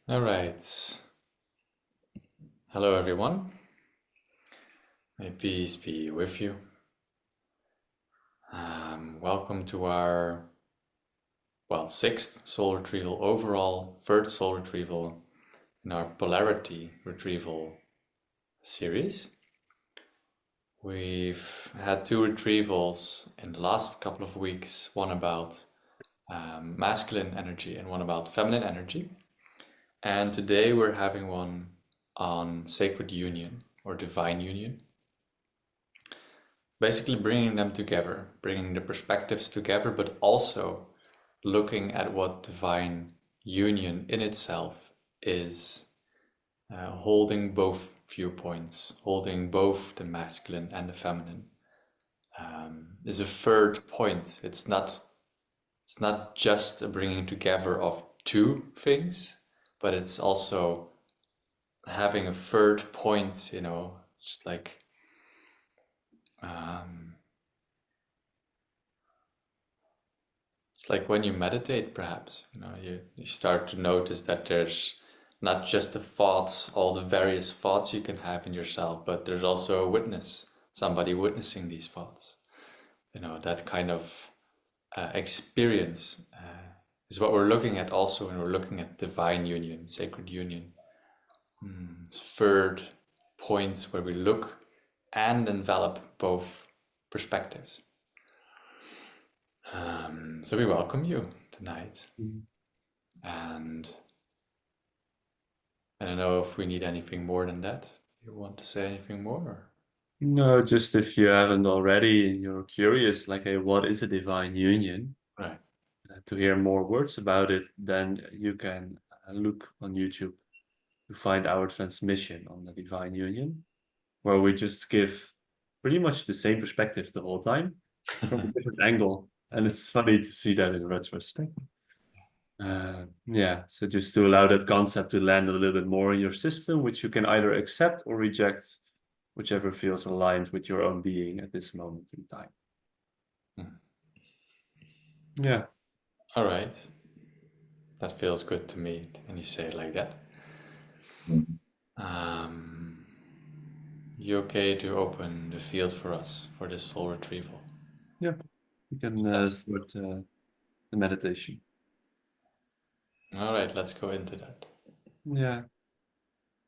All right. Hello, everyone. May peace be with you. Welcome to our, sixth soul retrieval overall, third soul retrieval in our polarity retrieval series. We've had two retrievals in the last couple of weeks, one about masculine energy and one about feminine energy. And today we're having one on sacred union or divine union. Basically bringing them together, bringing the perspectives together, but also looking at what divine union in itself is, holding both viewpoints, holding both the masculine and the feminine, is a third point. It's not just a bringing together of two things, but it's also having a third point, just like it's like when you meditate, perhaps, you start to notice that there's not just the thoughts, all the various thoughts you can have in yourself, but there's also a witness, somebody witnessing these thoughts. That kind of experience is what we're looking at also when we're looking at divine union, sacred union. Third point where we look and envelop both perspectives. So we welcome you tonight. And I don't know if we need anything more than that. You want to say anything more? Or? No, just if you haven't already and you're curious, like, hey, what is a divine union? Right. To hear more words about it, then you can look on YouTube to find our transmission on the divine union, where we just give pretty much the same perspective the whole time from a different angle. And it's funny to see that in retrospect. Yeah, so just to allow that concept to land a little bit more in your system, which you can either accept or reject, whichever feels aligned with your own being at this moment in time. Yeah. All right. That feels good to me. And you say it like that. Um, you okay to open the field for us for this soul retrieval? Yeah, you can start the meditation. All right, let's go into that. Yeah,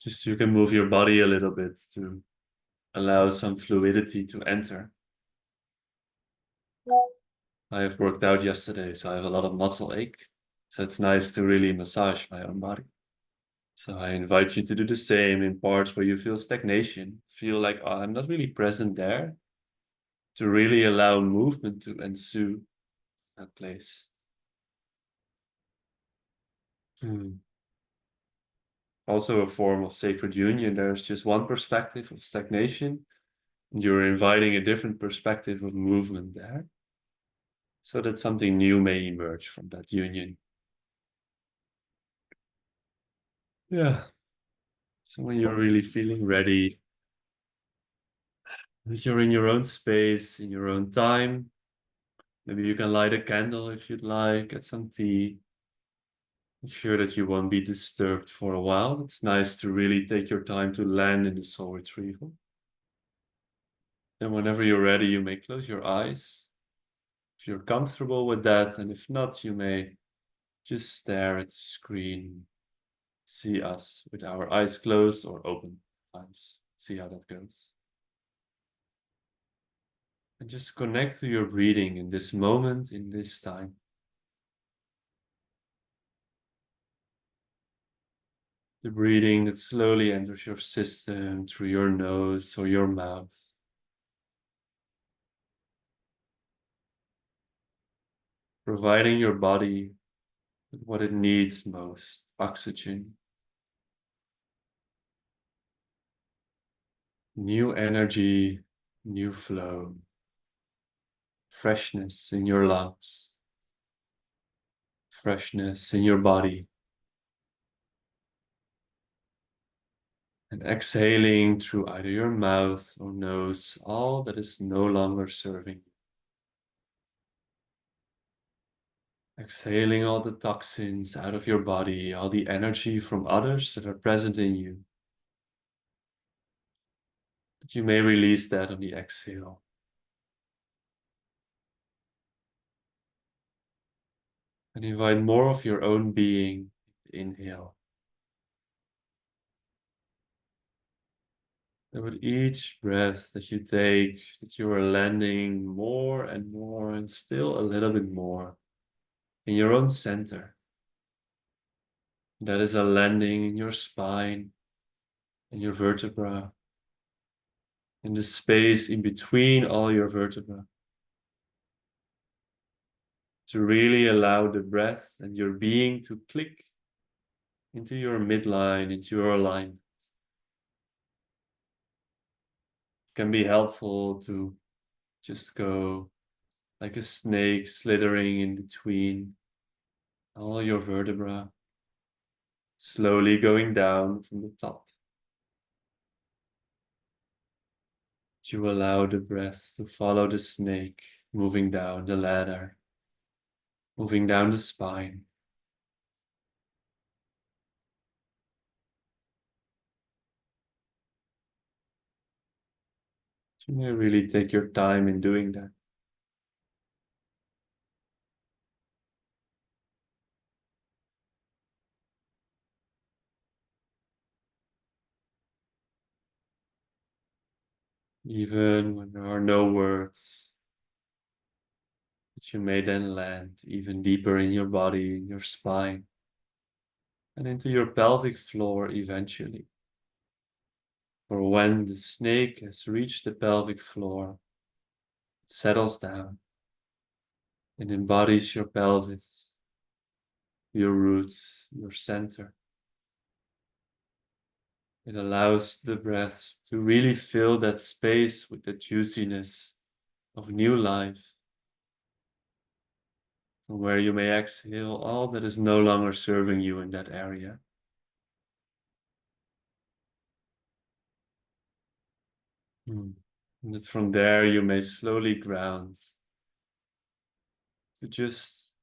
just you can move your body a little bit to allow some fluidity to enter. I have worked out yesterday, so I have a lot of muscle ache. So it's nice to really massage my own body. So I invite you to do the same in parts where you feel stagnation, feel like, oh, I'm not really present there, to really allow movement to ensue that place. Also a form of sacred union. There's just one perspective of stagnation, and you're inviting a different perspective of movement there, so that something new may emerge from that union. Yeah. So when you're really feeling ready, that you're in your own space, in your own time, maybe you can light a candle if you'd like, get some tea. Make sure that you won't be disturbed for a while. It's nice to really take your time to land in the soul retrieval. And whenever you're ready, you may close your eyes if you're comfortable with that. And if not, you may just stare at the screen, see us with our eyes closed or open times. See how that goes. And just connect to your breathing in this moment, in this time. The breathing that slowly enters your system through your nose or your mouth. Providing your body with what it needs most, oxygen, new energy, new flow, freshness in your lungs, freshness in your body. And exhaling through either your mouth or nose, all that is no longer serving you. Exhaling all the toxins out of your body, all the energy from others that are present in you. But you may release that on the exhale. And invite more of your own being. Inhale. And with each breath that you take, that you are landing more and more and still a little bit more in your own center. That is a landing in your spine, in your vertebra, in the space in between all your vertebrae. To really allow the breath and your being to click into your midline, into your alignment. It can be helpful to just go like a snake slithering in between all your vertebrae, slowly going down from the top. To allow the breath to follow the snake, moving down the ladder, moving down the spine. You may really take your time in doing that. Even when there are no words, that you may then land even deeper in your body, in your spine, and into your pelvic floor eventually. For when the snake has reached the pelvic floor, it settles down and embodies your pelvis, your roots, your center. It allows the breath to really fill that space with the juiciness of new life, from where you may exhale all that is no longer serving you in that area. And that from there you may slowly ground to just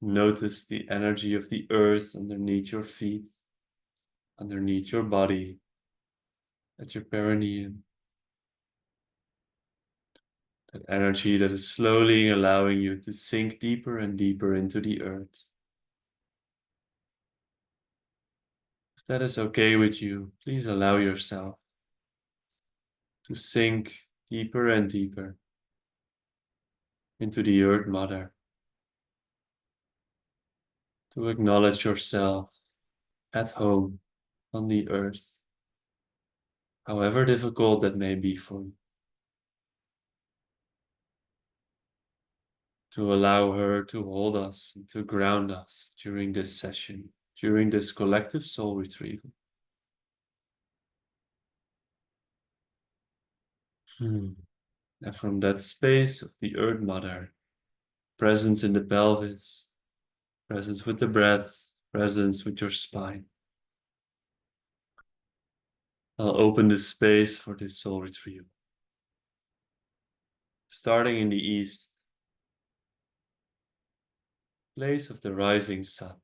notice the energy of the earth underneath your feet, underneath your body, at your perineum. That energy that is slowly allowing you to sink deeper and deeper into the earth. If that is okay with you, please allow yourself to sink deeper and deeper into the Earth Mother, to acknowledge yourself at home on the earth, however difficult that may be for you. To allow her to hold us and to ground us during this session, during this collective soul retrieval. And from that space of the Earth Mother, presence in the pelvis, presence with the breath, presence with your spine, I'll open the space for this soul retrieval. Starting in the east, place of the rising sun,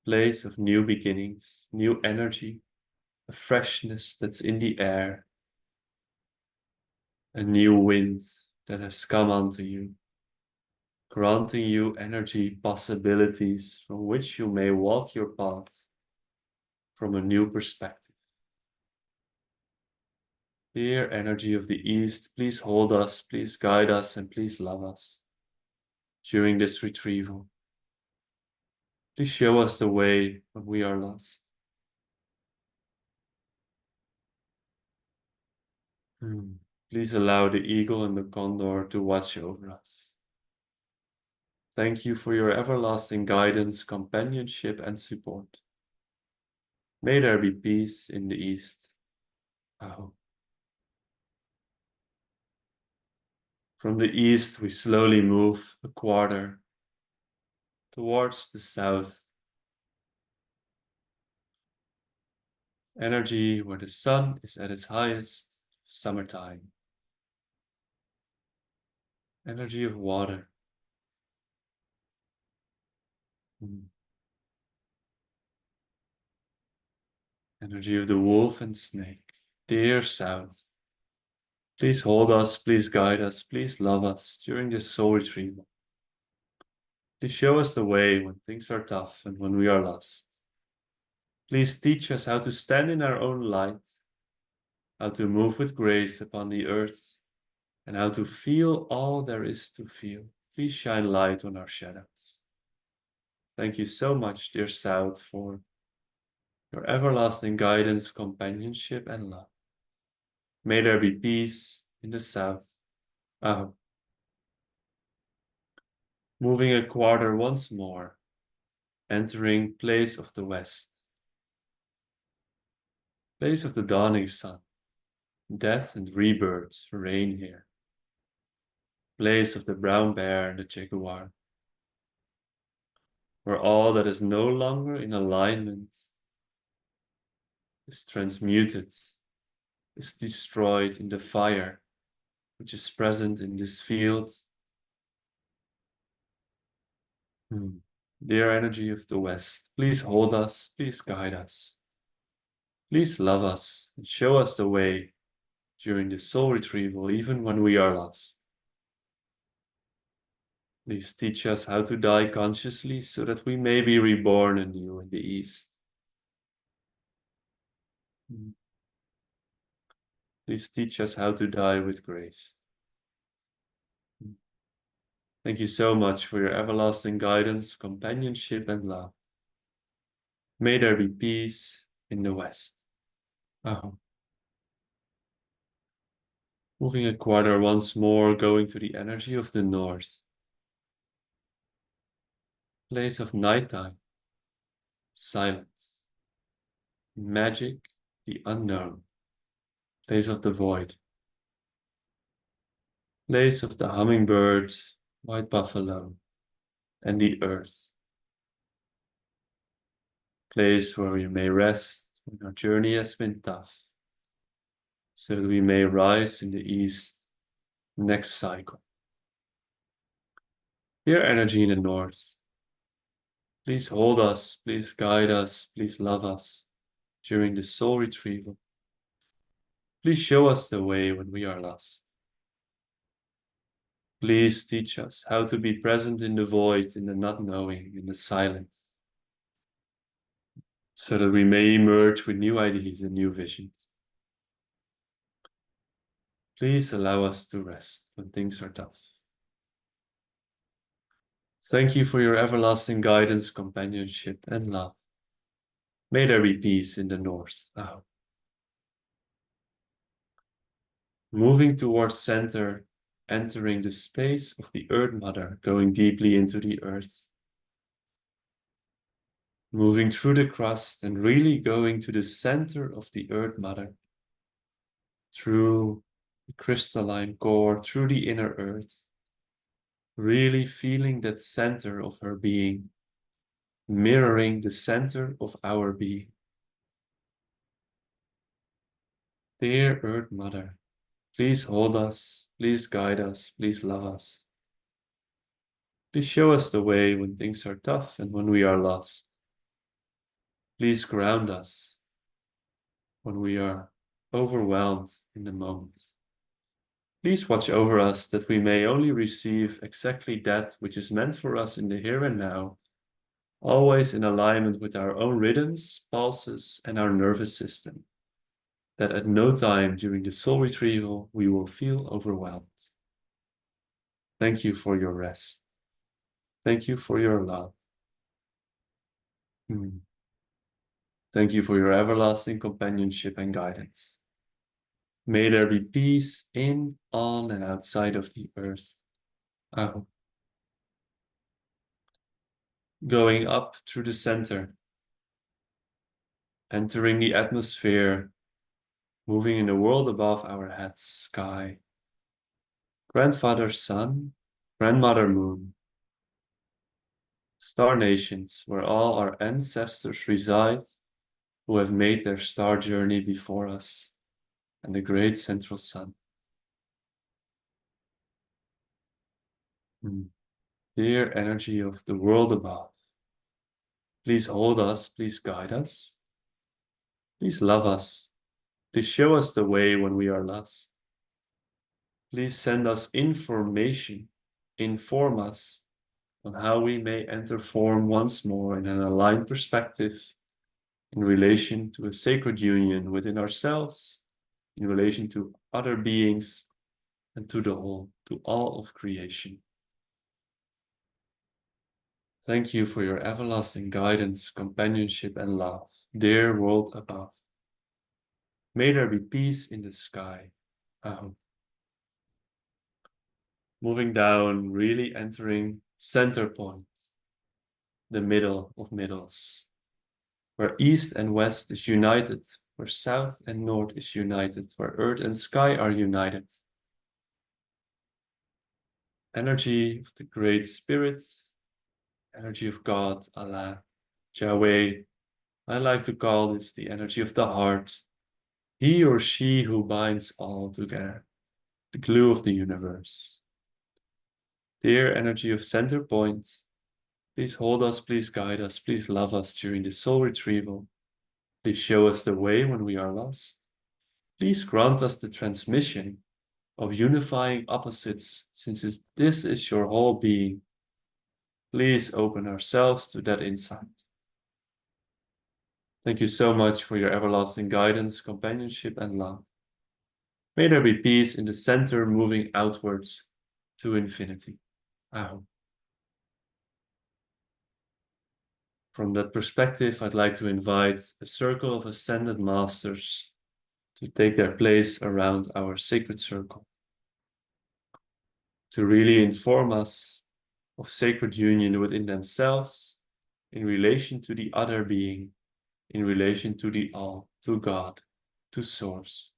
place of new beginnings, new energy, a freshness that's in the air, a new wind that has come onto you, granting you energy possibilities from which you may walk your path from a new perspective. Dear energy of the East, please hold us, please guide us, and please love us during this retrieval. Please show us the way when we are lost. Please allow the eagle and the condor to watch over us. Thank you for your everlasting guidance, companionship, and support. May there be peace in the East. Aho. From the east, we slowly move a quarter towards the south. Energy where the sun is at its highest, summertime. Energy of water, Energy of the wolf and snake. Dear South, please hold us, please guide us, please love us during this soul retrieval. Please show us the way when things are tough and when we are lost. Please teach us how to stand in our own light, how to move with grace upon the earth, and how to feel all there is to feel. Please shine light on our shadows. Thank you so much, dear South, for your everlasting guidance, companionship, and love. May there be peace in the South. Aho. Moving a quarter once more, entering place of the West. Place of the dawning sun. Death and rebirth reign here. Place of the brown bear and the jaguar, where all that is no longer in alignment is transmuted, is destroyed in the fire which is present in this field. Dear energy of the West, please hold us, please guide us. Please love us and show us the way during the soul retrieval, even when we are lost. Please teach us how to die consciously so that we may be reborn anew in the East. Please teach us how to die with grace. Thank you so much for your everlasting guidance, companionship, and love. May there be peace in the West. Aho. Moving a quarter once more, going to the energy of the North. Place of nighttime, silence, magic, the unknown. Place of the void. Place of the hummingbird, white buffalo, and the earth. Place where we may rest when our journey has been tough, so that we may rise in the East next cycle. Dear energy in the North, please hold us, please guide us, please love us during the soul retrieval. Please show us the way when we are lost. Please teach us how to be present in the void, in the not knowing, in the silence, so that we may emerge with new ideas and new visions. Please allow us to rest when things are tough. Thank you for your everlasting guidance, companionship, and love. May there be peace in the North. Aho. Moving towards center, entering the space of the Earth Mother, going deeply into the earth. Moving through the crust and really going to the center of the Earth Mother, through the crystalline core, through the inner earth, really feeling that center of her being, mirroring the center of our being. Dear Earth Mother, please hold us, please guide us, please love us. Please show us the way when things are tough and when we are lost. Please ground us when we are overwhelmed in the moment. Please watch over us that we may only receive exactly that which is meant for us in the here and now, always in alignment with our own rhythms, pulses, and our nervous system, that at no time during the soul retrieval we will feel overwhelmed. Thank you for your rest. Thank you for your love. Thank you for your everlasting companionship and guidance. May there be peace in, on, and outside of the earth. Aho. Going up through the center, entering the atmosphere, moving in the world above our heads, sky. Grandfather Sun, Grandmother Moon. Star nations where all our ancestors reside who have made their star journey before us, and the great central sun. Dear energy of the world above, Please hold us, please guide us, please love us, please show us the way when we are lost. Please send us information, inform us on how we may enter form once more in an aligned perspective in relation to a sacred union within ourselves, in relation to other beings, and to the whole, to all of creation. Thank you for your everlasting guidance, companionship, and love, dear world above. May there be peace in the sky. Amen. Moving down, really entering center point, the middle of middles, where east and west is united, where south and north is united, where earth and sky are united. Energy of the Great Spirit, energy of God, Allah, Yahweh. I like to call this the energy of the heart. He or she who binds all together, the glue of the universe. Dear energy of center point, please hold us, please guide us, please love us during the soul retrieval. Please show us the way when we are lost. Please grant us the transmission of unifying opposites, since this is your whole being. Please open ourselves to that insight. Thank you so much for your everlasting guidance, companionship, and love. May there be peace in the center, moving outwards to infinity. Amen. From that perspective, I'd like to invite a circle of ascended masters to take their place around our sacred circle, to really inform us of sacred union within themselves, in relation to the other being, in relation to the all, to God, to Source.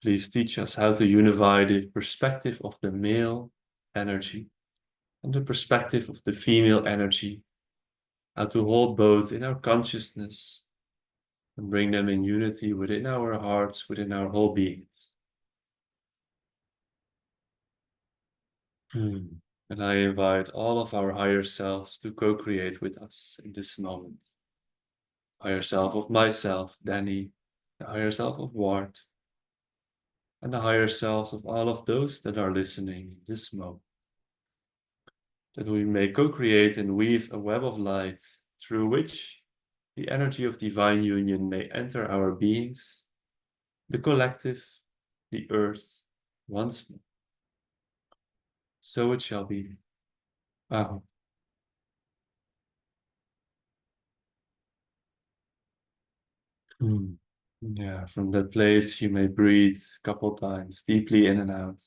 Please teach us how to unify the perspective of the male energy and the perspective of the female energy, how to hold both in our consciousness and bring them in unity within our hearts, within our whole beings. And I invite all of our higher selves to co-create with us in this moment. Higher self of myself, Danny, the higher self of Ward, and the higher selves of all of those that are listening in this moment. That we may co-create and weave a web of light through which the energy of divine union may enter our beings, the collective, the earth, once more. So it shall be. Amen. Yeah, from that place you may breathe a couple times, deeply in and out,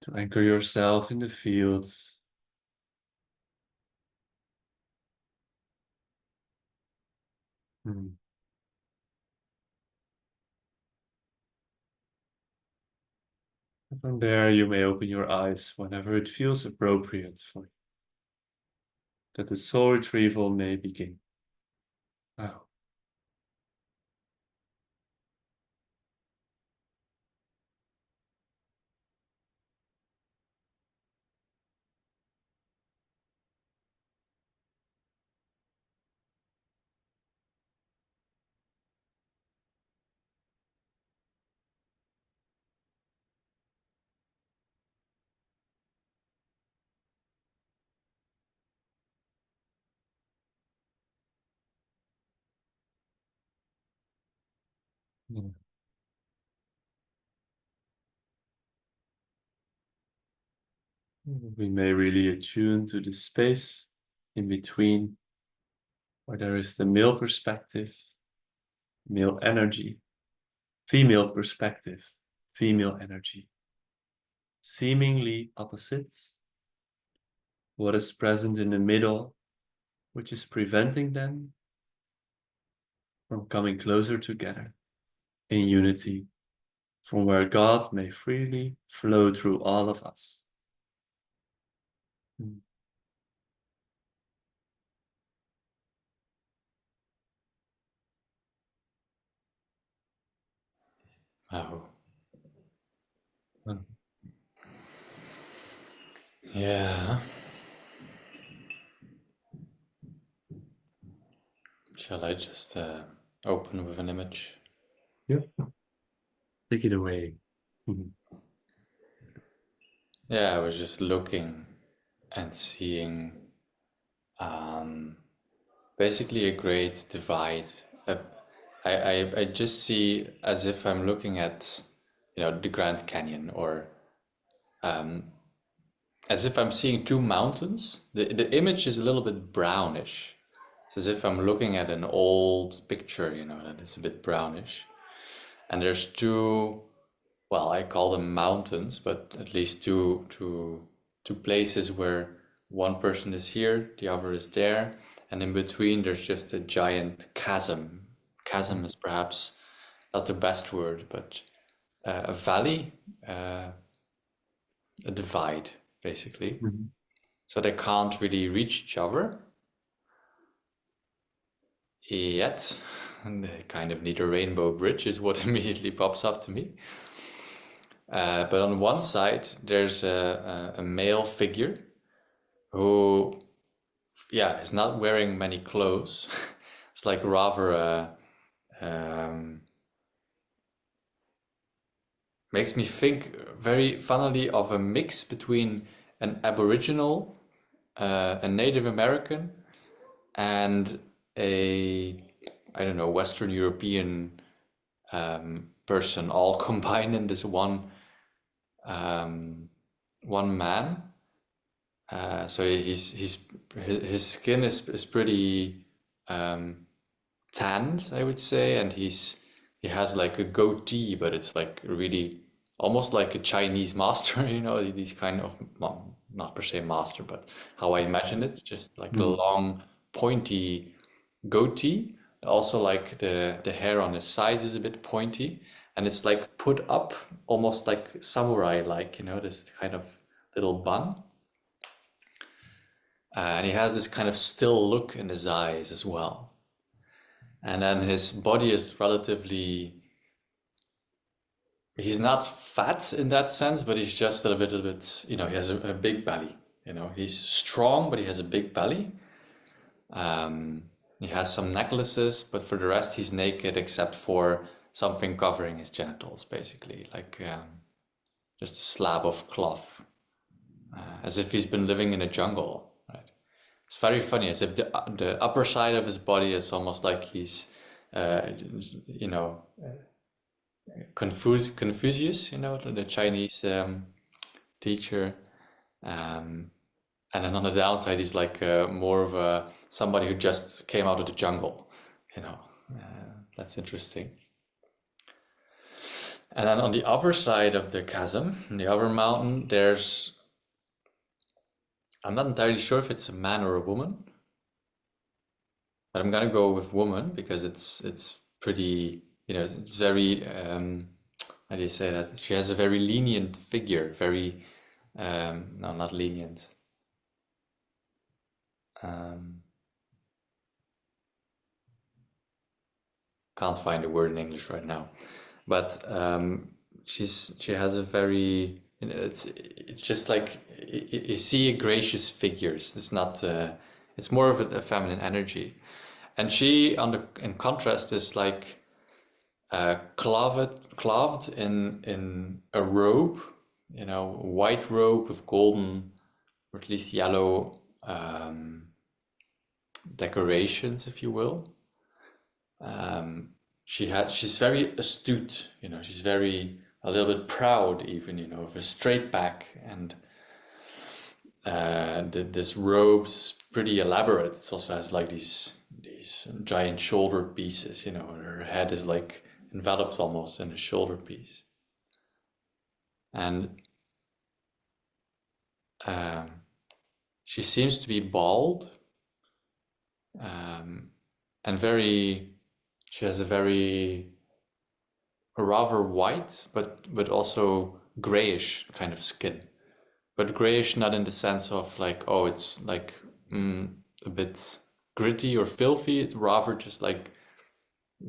to anchor yourself in the field. And from there you may open your eyes whenever it feels appropriate for you, that the soul retrieval may begin. Wow. Yeah. We may really attune to the space in between where there is the male perspective, male energy, female perspective, female energy. Seemingly opposites. What is present in the middle, which is preventing them from coming closer together in unity, from where God may freely flow through all of us. Oh, Mm. yeah. Shall I just open with an image? Yep. Take it away. Mhm. Yeah, I was just looking and seeing basically a great divide. Uh, I just see as if I'm looking at, the Grand Canyon, or as if I'm seeing two mountains. The image is a little bit brownish. It's as if I'm looking at an old picture, that is a bit brownish. And there's two, well, I call them mountains, but at least two places where one person is here, the other is there, and in between there's just a giant chasm. Chasm is perhaps not the best word, but a valley, a divide, basically. Mhm. So they can't really reach each other yet. And they kind of need a rainbow bridge, is what immediately pops up to me. But on one side, there's a male figure who, yeah, is not wearing many clothes. It's like rather makes me think very funnily of a mix between an Aboriginal, a Native American, and a, I don't know, Western European person, all combined in this one man. So his skin is pretty tanned, I would say, and he has like a goatee, but it's like really almost like a Chinese master, these kind of, well, not per se master, but how I imagine it, just like a Mhm. long pointy goatee. Also, like the hair on his sides is a bit pointy, and it's like put up almost like samurai, like, this kind of little bun. And he has this kind of still look in his eyes as well. And then his body is relatively, he's not fat in that sense, but he's just a little bit, he has a big belly. He's strong, but he has a big belly. He has some necklaces, but for the rest, he's naked except for something covering his genitals, basically, like just a slab of cloth, as if he's been living in a jungle, right? It's very funny, as if the upper side of his body is almost like he's, uh, you know, Confucius, the Chinese teacher. Um, and then on the downside, he's like more of a somebody who just came out of the jungle. You know, that's interesting. And then on the other side of the chasm, in the other mountain, I'm not entirely sure if it's a man or a woman, but I'm gonna go with woman because it's pretty, it's very, how do you say that? She has a very lenient figure, very, no, not lenient. Um, can't find a word in English right now, but she has a very, it's just like you see a gracious figure. It's not, it's more of a feminine energy, and she in contrast is like clothed in a robe, a white robe with golden or at least yellow decorations, if you will. She's very astute, she's very a little bit proud even, with a straight back, and this robe is pretty elaborate. It also has like these giant shoulder pieces, her head is like enveloped almost in a shoulder piece. And um, she seems to be bald, and she has a rather white, but also grayish kind of skin. But grayish not in the sense of like, oh, it's like a bit gritty or filthy. It's rather just like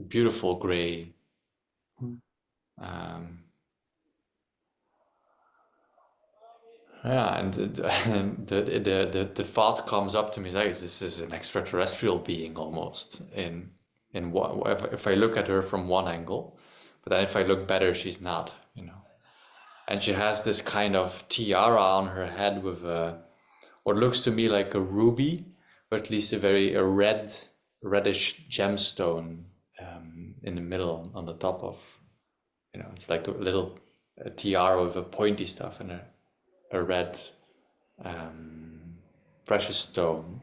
beautiful gray. Mhm. Um, Yeah, and the thought comes up to me like this is an extraterrestrial being almost in what if I look at her from one angle, but then if I look better, she's not, you know. And she has this kind of tiara on her head with a what looks to me like a ruby, or at least a reddish gemstone in the middle on the top of, you know, it's like a little tiara with a pointy stuff and a red precious stone.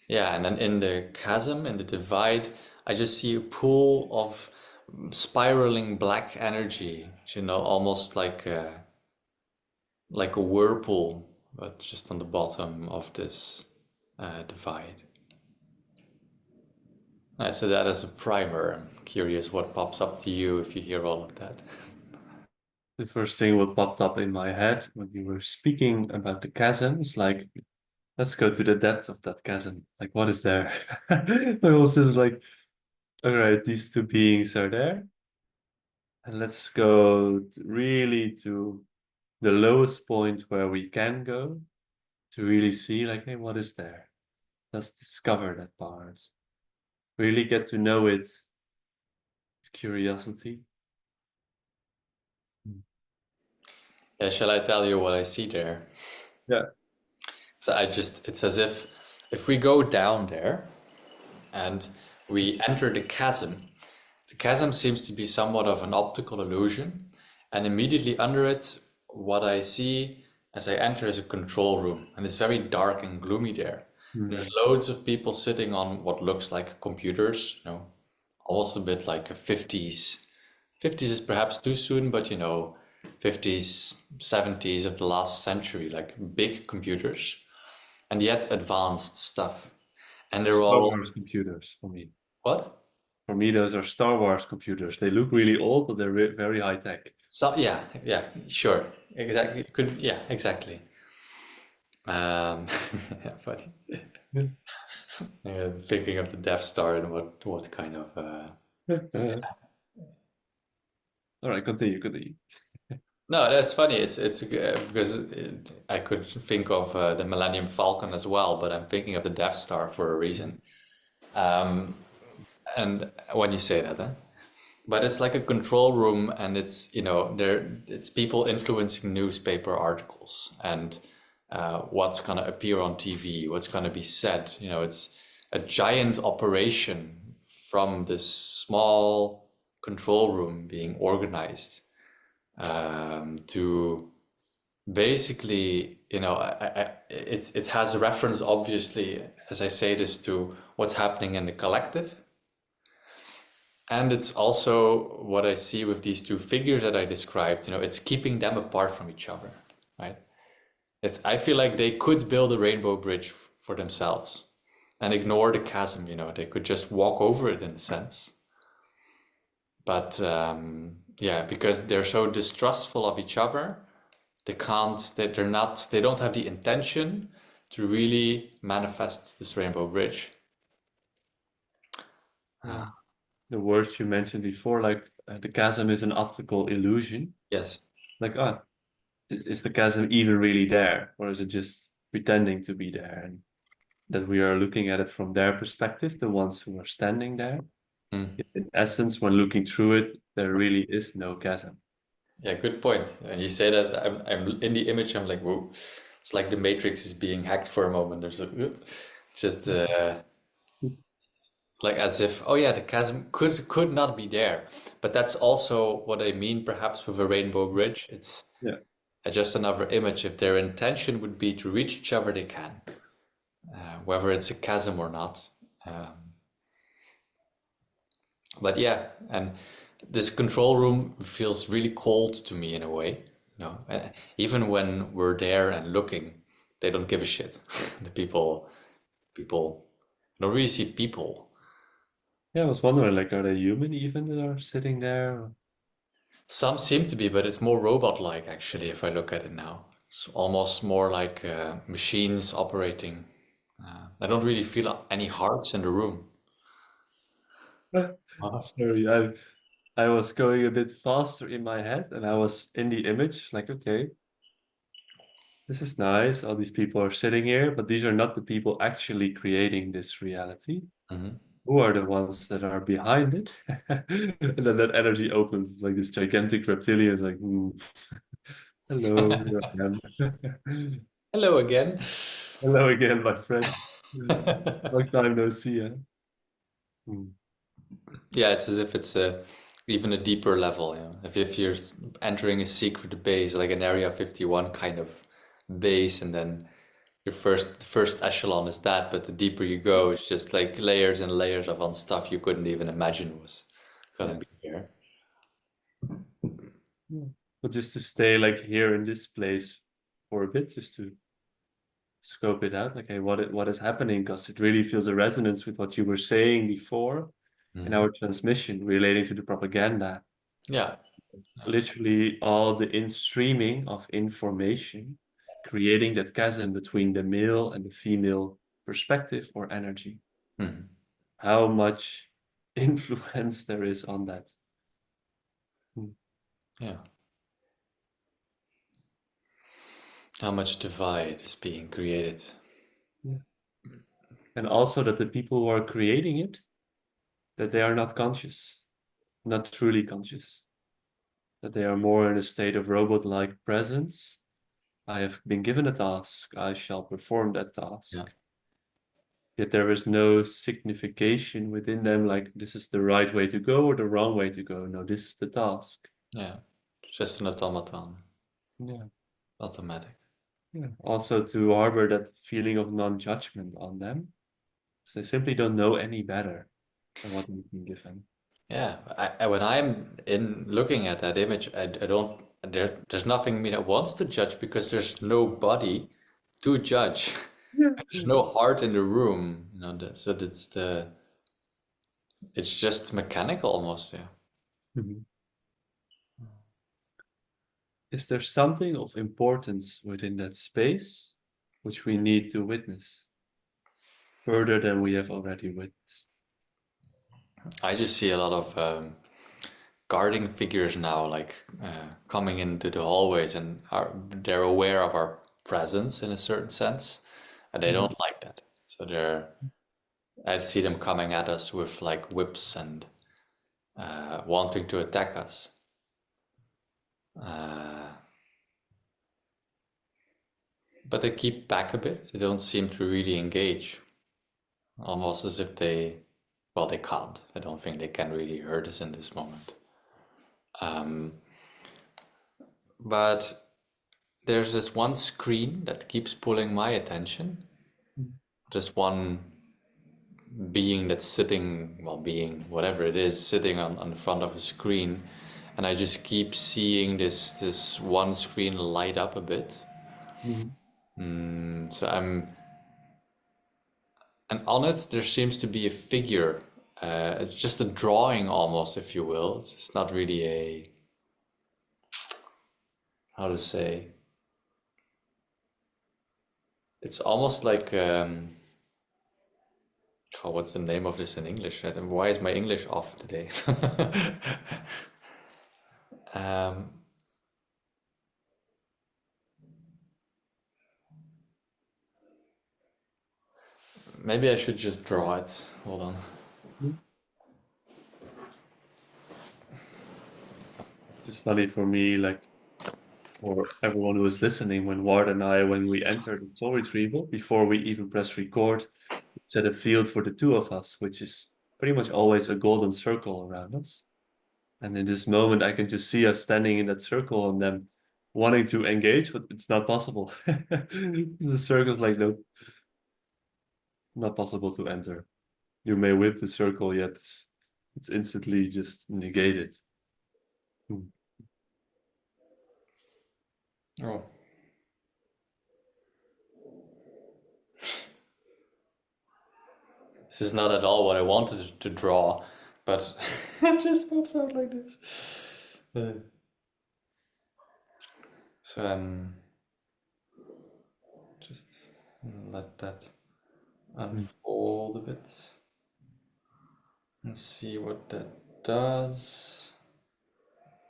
Yeah, and then in the chasm, in the divide, I just see a pool of spiraling black energy, you know, almost like a whirlpool, but just on the bottom of this divide. I said that as a primer. I'm curious what pops up to you if you hear all of that. The first thing what popped up in my head when you were speaking about the chasm is like, let's go to the depth of that chasm. Like, what is there? I also was like, all right, these two beings are there. And let's go really to the lowest point where we can go to really see, like, hey, what is there? Let's discover that part. Really get to know it with curiosity. Yeah, shall I tell you what I see there? Yeah. So it's as if we go down there and we enter the chasm seems to be somewhat of an optical illusion. And immediately under it, what I see as I enter is a control room. And it's very dark and gloomy there. There's Mm. loads of people sitting on what looks like computers, you know, almost a bit like a 50s. 50s is perhaps too soon, but you know, 50s, 70s of the last century, like big computers and yet advanced stuff. And they're Star all Wars computers for me. what? For me, those are Star Wars computers. They look really old, but they're very high tech. So yeah, yeah, sure, exactly. Could yeah, exactly. Yeah, funny. Yeah. Thinking of the Death Star and what kind of All right, continue, continue. no, that's funny. It's because I could think of the Millennium Falcon as well, but I'm thinking of the Death Star for a reason. Um, and when you say that, huh? But it's like a control room, and it's you know it's people influencing newspaper articles and what's gonna appear on TV, what's gonna be said. You know, it's a giant operation from this small control room being organized to basically, you know, it has a reference obviously as I say this to what's happening in the collective. And it's also what I see with these two figures that I described, you know, it's keeping them apart from each other, right? I feel like they could build a rainbow bridge for themselves and ignore the chasm, you know, they could just walk over it in a sense. But yeah, because they're so distrustful of each other, they don't have the intention to really manifest this rainbow bridge. Yeah. The words you mentioned before, like the chasm is an optical illusion. Yes. Like, ah, is the chasm even really there, or is it just pretending to be there? And that we are looking at it from their perspective, the ones who are standing there. Mm. In essence, when looking through it, there really is no chasm. Yeah, good point. And you say that I'm in the image, I'm like, whoa, it's like the Matrix is being hacked for a moment. There's a just like as if, oh yeah, the chasm could not be there. But that's also what I mean, perhaps with a rainbow bridge. It's Yeah. just another image. If their intention would be to reach each other, they can, whether it's a chasm or not. But yeah, and this control room feels really cold to me in a way. You know, even when we're there and looking, they don't give a shit. The people I don't really see people. Yeah, I was wondering, like, are they human even that are sitting there? Some seem to be, but it's more robot-like actually. If I look at it now, it's almost more like machines operating. I don't really feel any hearts in the room. Sorry, I was going a bit faster in my head and I was in the image, like, okay, this is nice. All these people are sitting here, but these are not the people actually creating this reality. Mhm. Who are the ones that are behind it? And then that energy opens, like this gigantic reptilian is like, hello, here I am. Hello again. Hello again, my friends. Long time no see, huh? Hmm. Yeah, it's as if it's a even a deeper level. You know, if you're entering a secret base, like an Area 51 kind of base, and then your first echelon is that, but the deeper you go, it's just like layers and layers of on stuff you couldn't even imagine was gonna Yeah. be here. Yeah. But just to stay like here in this place for a bit, just to scope it out, like, hey, what is happening? Because it really feels a resonance with what you were saying before in Mhm. our transmission relating to the propaganda. Yeah, Literally all the in-streaming of information, creating that chasm between the male and the female perspective or energy. Mhm. How much influence there is on that. Hmm. Yeah. How much divide is being created? Yeah. And also that the people who are creating it, that they are not conscious, not truly conscious, that they are more in a state of robot-like presence. I have been given a task, I shall perform that Yeah, task. Yet there is no signification within them, like this is the right way to go or the wrong way to go. No, this is the task. yeah. Just an automaton, Yeah. automatic. Yeah. Also to harbor that feeling of non-judgment on them. So they simply don't know any better than what we've been given. Yeah, when I'm in looking at that image, I don't there's nothing in me that wants to judge because there's nobody to judge. Yeah. There's no heart in the room, you know. So it's just mechanical almost. Yeah. Mhm. Is there something of importance within that space which we need to witness further than we have already witnessed? I just see a lot of guarding figures now, like coming into the hallways, and they're aware of our presence in a certain sense, and they Mhm. don't like that. So I see them coming at us with like whips and wanting to attack us. Uh, but they keep back a bit. They don't seem to really engage, almost as if well, they can't. I don't think they can really hurt us in this moment. But there's this one screen that keeps pulling my attention. There's one being that's sitting, well, being whatever it is, sitting on the front of a screen, and I just keep seeing this one screen light up a bit. Mhm. So and on it there seems to be a figure. It's just a drawing almost, if you will. It's not really a, how to say. It's almost like oh, what's the name of this in English? Why is my English off today? um, Maybe I should just draw it. Hold on. Mhm. It's just funny for me, like for everyone who is listening, when Ward and I, when we entered the soul retrieval, before we even press record, we set a field for the two of us, which is pretty much always a golden circle around us. And in this moment, I can just see us standing in that circle and them wanting to engage, but it's not possible. The circle's like, no, not possible to enter. You may whip the circle, yet it's instantly just negated. Hmm. Oh, this is not at all what I wanted to draw, but it just pops out like this. So just let that Hmm. unfold a bit and see what that does.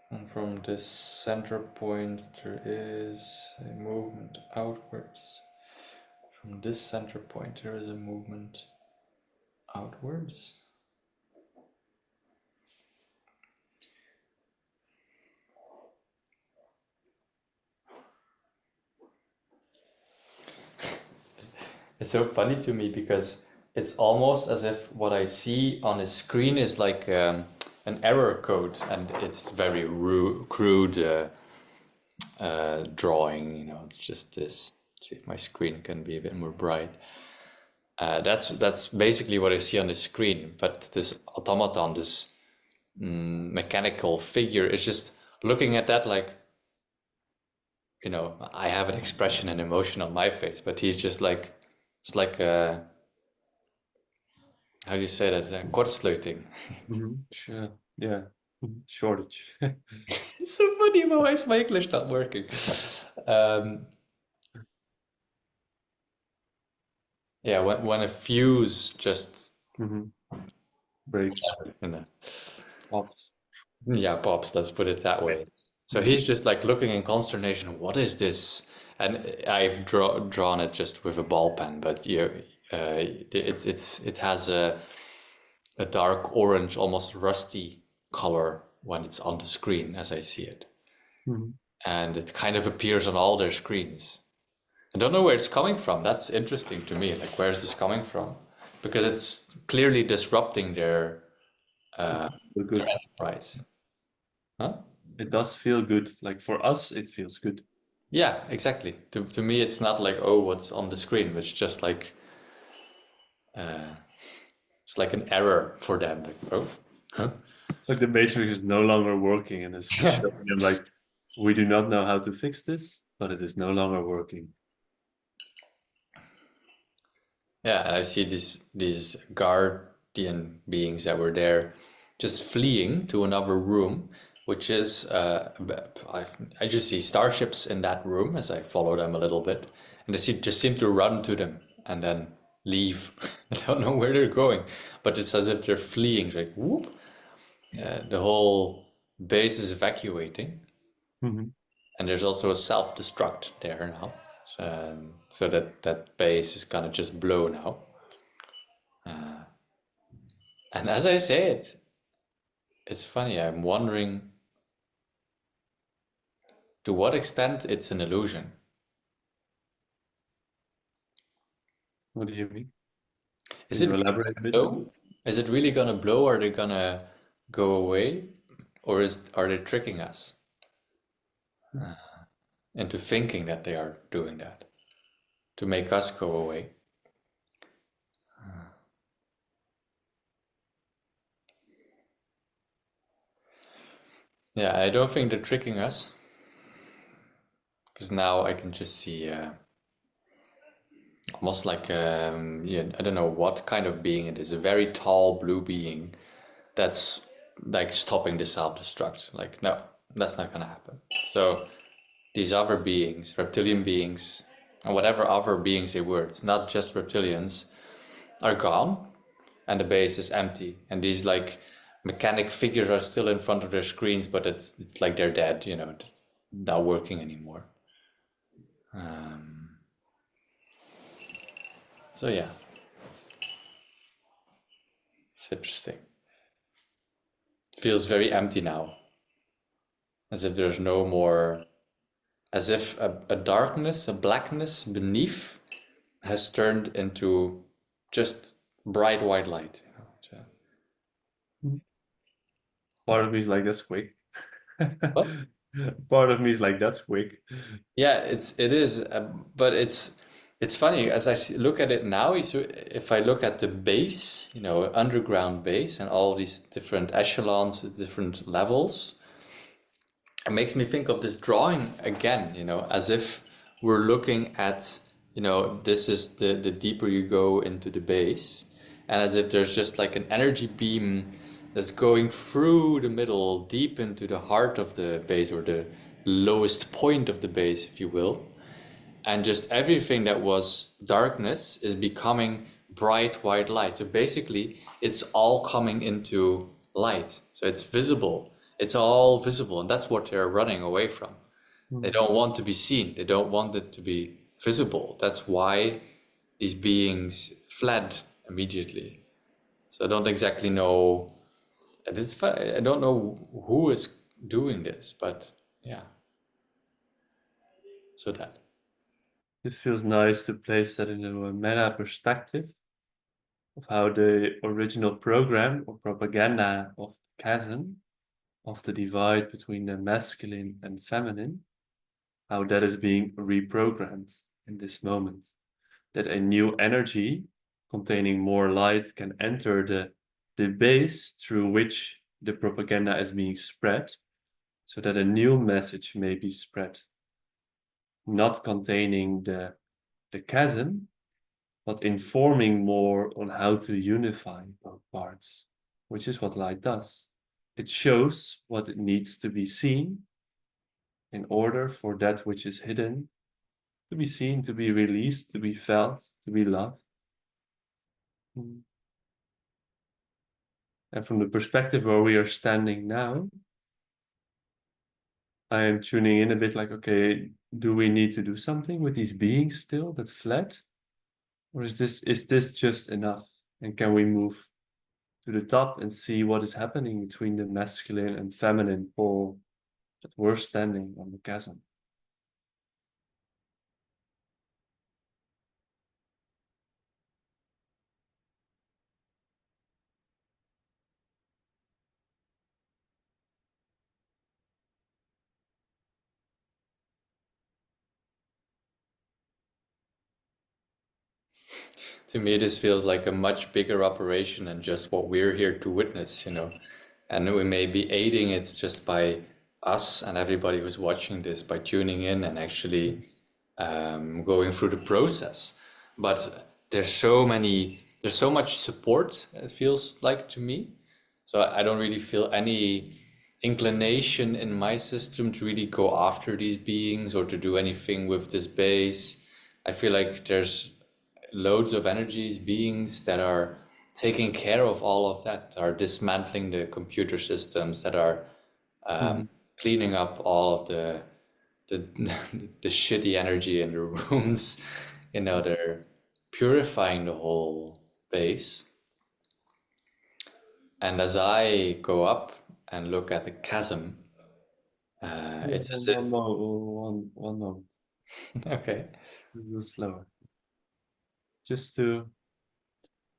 And from this center point, there is a movement outwards. From this center point, there is a movement outwards. It's so funny to me because it's almost as if what I see on a screen is like an error code, and it's very crude drawing. You know, it's just this. Let's see if my screen can be a bit more bright. That's basically what I see on the screen. But this automaton, this mechanical figure, is just looking at that like, you know, I have an expression and emotion on my face, but he's just like, it's like how do you say that? Kortsluiting. Sure. Yeah. Shortage. It's so funny, but why is my English not working? Yeah, when a fuse just Breaks. you know, Pops. yeah, pops, let's put it that way. So he's just like looking in consternation, what is this? And I've drawn it just with a ball pen, but it has a dark orange, almost rusty color when it's on the screen as I see it. And it kind of appears on all their screens. I don't know where it's coming from. That's interesting to me. Like, where is this coming from? Because it's clearly disrupting their Good. enterprise. Huh? It does feel good. Like for us, it feels good. Yeah, exactly. To me, it's not like, oh, what's on the screen, but it's just like, it's like an error for them. Like, oh, huh? It's like the matrix is no longer working and it's showing them like, we do not know how to fix this, but it is no longer working. Yeah, and I see these guardian beings that were there just fleeing to another room, which is I just see starships in that room as I follow them a little bit, and they just seem to run to them and then leave. I don't know where they're going, but it's as if they're fleeing. It's like whoop, the whole base is evacuating, and there's also a self-destruct there now, so that base is gonna just blow now. And as I say it, it's funny, I'm wondering to what extent it's an illusion. What do you mean? Is Can it you really elaborate a gonna bit on blow? this? Is it really gonna blow? Are they gonna go away? Or are they tricking us into thinking that they are doing that to make us go away? Yeah, I don't think they're tricking us because now I can just see almost like yeah, I don't know what kind of being it is. A very tall blue being that's like stopping the self-destruct. Like, no, that's not gonna happen. So these other beings, reptilian beings, and whatever other beings they were, it's not just reptilians, are gone, and the base is empty. And these like mechanic figures are still in front of their screens, but it's like they're dead. You know, it's not working anymore. So yeah, it's interesting. Feels very empty now, as if there's no more, as if a darkness, a blackness beneath has turned into just bright white light. You know? Part of me is like, that's quick. What? Part of me is like, that's quick. Yeah, it is, but it's funny as I look at it now. So if I look at the base, you know, underground base, and all these different echelons, different levels, it makes me think of this drawing again, you know, as if we're looking at, you know, this is the deeper you go into the base, and as if there's just like an energy beam that's going through the middle, deep into the heart of the base, or the lowest point of the base, if you will. And just everything that was darkness is becoming bright white light. So basically, it's all coming into light. So it's visible. It's all visible, and that's what they're running away from. They Mm. don't want to be seen. They don't want it to be visible. That's why these beings fled immediately. So I don't exactly know. And I don't know who is doing this, but yeah. So that. It feels nice to place that into a meta perspective of how the original program or propaganda of the chasm, of the divide between the masculine and feminine, how that is being reprogrammed in this moment. That a new energy containing more light can enter the base through which the propaganda is being spread, so that a new message may be spread, not containing the chasm, but informing more on how to unify both parts, which is what light does. It shows what it needs to be seen in order for that which is hidden to be seen, to be released, to be felt, to be loved. Mm. And from the perspective where we are standing now, I am tuning in a bit like, okay, do we need to do something with these beings still that fled? Or is this just enough? And can we move to the top and see what is happening between the masculine and feminine pole that we're standing on the chasm? To me, this feels like a much bigger operation than just what we're here to witness, you know. And we may be aiding it just by us and everybody who's watching this by tuning in and actually going through the process. But there's so much support, it feels like to me. So I don't really feel any inclination in my system to really go after these beings or to do anything with this base. I feel like there's loads of energies, beings that are taking care of all of that, are dismantling the computer systems, that are Mhm. cleaning up all of the the shitty energy in the rooms. You know, they're purifying the whole base. And as I go up and look at the chasm, it's as if One moment. okay, A little slower. Just to,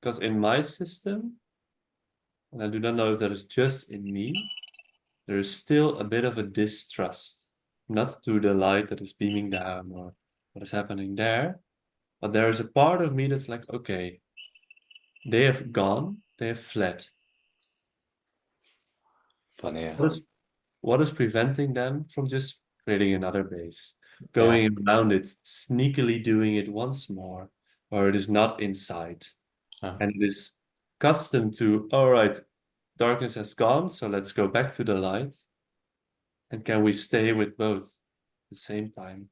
because in my system, and I do not know if that is just in me, there is still a bit of a distrust, not to the light that is beaming down or what is happening there, but there is a part of me that's like, okay, they have gone, they have fled. funny. What is preventing them from just creating another base, Yeah, going around it, sneakily doing it once more, where it is not inside, yeah, and it is accustomed to, all right, darkness has gone, so let's go back to the light. And can we stay with both at the same time?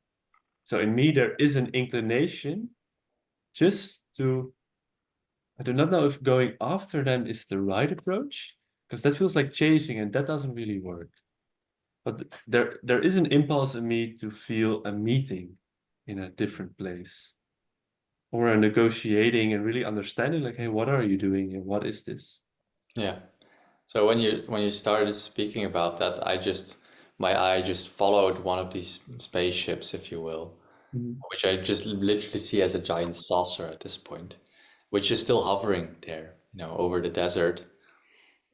So in me, there is an inclination just to, I do not know if going after them is the right approach, because that feels like chasing and that doesn't really work. But there is an impulse in me to feel a meeting in a different place or a negotiating and really understanding like, hey, what are you doing here? What is this? yeah. So when you started speaking about that, my eye just followed one of these spaceships, if you will, Mhm. which I just literally see as a giant saucer at this point, which is still hovering there, you know, over the desert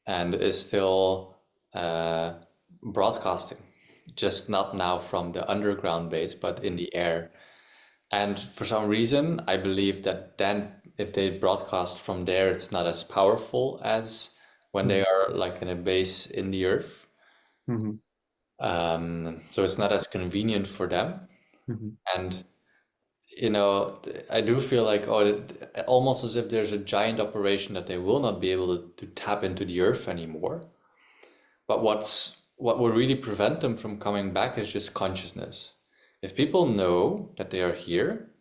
and is still uh, broadcasting, just not now from the underground base, but in the air. And for some reason, I believe that then if they broadcast from there, it's not as powerful as when they Mhm. are like in a base in the earth. Mhm. So it's not as convenient for them. Mhm. And you know, I do feel like almost as if there's a giant operation that they will not be able to tap into the earth anymore. But what will really prevent them from coming back is just consciousness. If people know that they are here,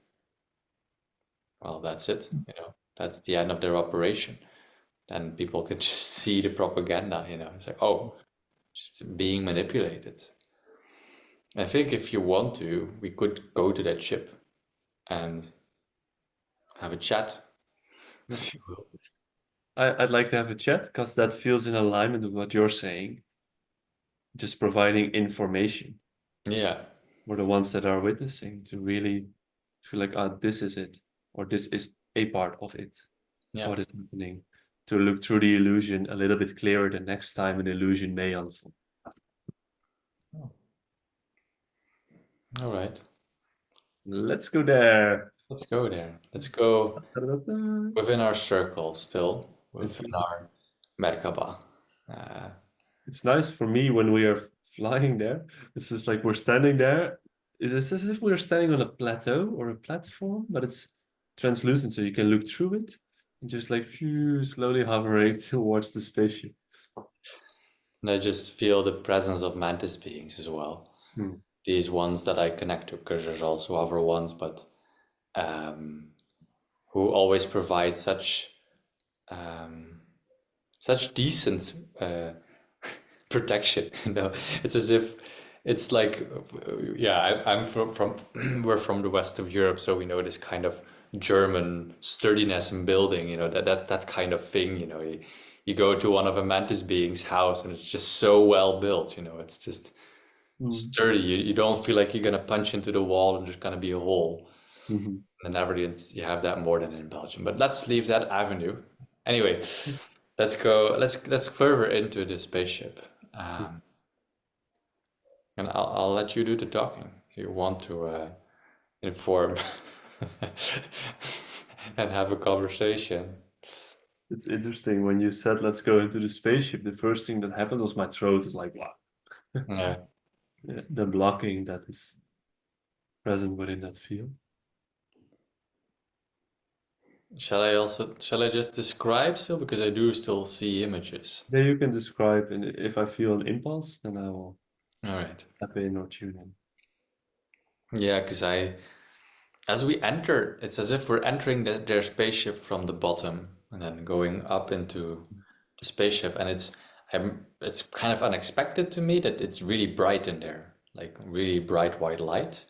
well, that's it. You know, that's the end of their operation. Then people can just see the propaganda. You know, it's like, oh. It's being manipulated. I think if you want to, we could go to that ship and have a chat, if you will. I'd like to have a chat because that feels in alignment with what you're saying. Just providing information Yeah, for the ones that are witnessing to really feel like, ah, this is it, or this is a part of it. yeah. What is happening? To look through the illusion a little bit clearer the next time an illusion may unfold. All right. Let's go there. Let's go there. Let's go Ta-da-da-da. within our circle still, within our Merkaba. Uh, It's nice for me when we are flying there. It's just like we're standing there. It is as if we're standing on a plateau or a platform, but it's translucent, so you can look through it and just like phew, slowly hovering towards the spaceship. and I just feel the presence of mantis beings as well. Hmm. These ones that I connect to, because there's also other ones, but um, who always provide um, such decent protection. You know, it's as if it's like, yeah, I'm from we're from the west of Europe, so we know this kind of German sturdiness in building. You know, that kind of thing. You know, you go to one of a mantis being's house, and it's just so well built. You know, it's just Hmm. sturdy. You don't feel like you're gonna punch into the wall and there's gonna be a hole. Mhm. In the Netherlands, you have that more than in Belgium. But let's leave that avenue. Anyway, let's go. Let's further into the spaceship, and I'll let you do the talking. If you want to inform and have a conversation. It's interesting when you said let's go into the spaceship. The first thing that happened was my throat is like wow. Yeah. Yeah, the blocking that is present within that field. Shall I just describe still because I do still see images. Then you can describe, and if I feel an impulse, then I will All right. tap in or tune in. Yeah, because as we enter, it's as if we're entering their spaceship from the bottom and then going up into the spaceship, and it's kind of unexpected to me that it's really bright in there, like really bright white light,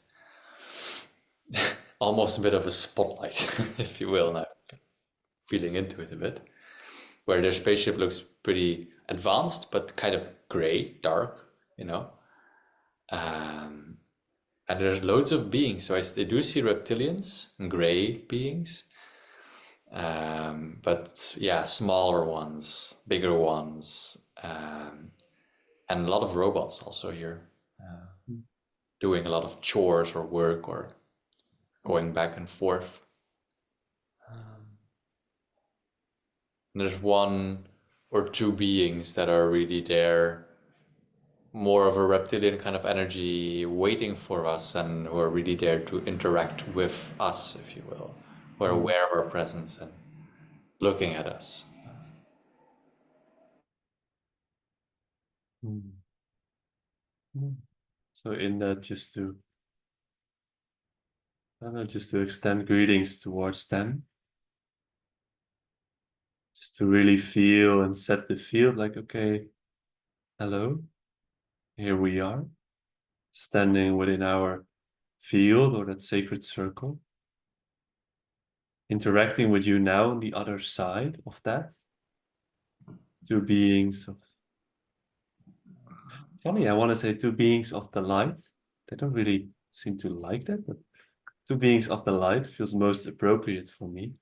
almost a bit of a spotlight, if you will. Now feeling into it a bit, where their spaceship looks pretty advanced but kind of gray, dark, you know. Um, and there's loads of beings, so I do see reptilians, gray beings. But yeah, smaller ones, bigger ones, and a lot of robots also here, doing a lot of chores or work or going back and forth. And there's one or two beings that are really there, more of a reptilian kind of energy waiting for us and who are really there to interact with us, if you will, who are Mm. aware of our presence and looking at us. Mm. Mm. So in that, I don't know, just to extend greetings towards them, just to really feel and set the field like, okay, hello, here we are, standing within our field or that sacred circle, interacting with you now on the other side of that, two beings of, funny, I want to say two beings of the light. They don't really seem to like that, but two beings of the light feels most appropriate for me.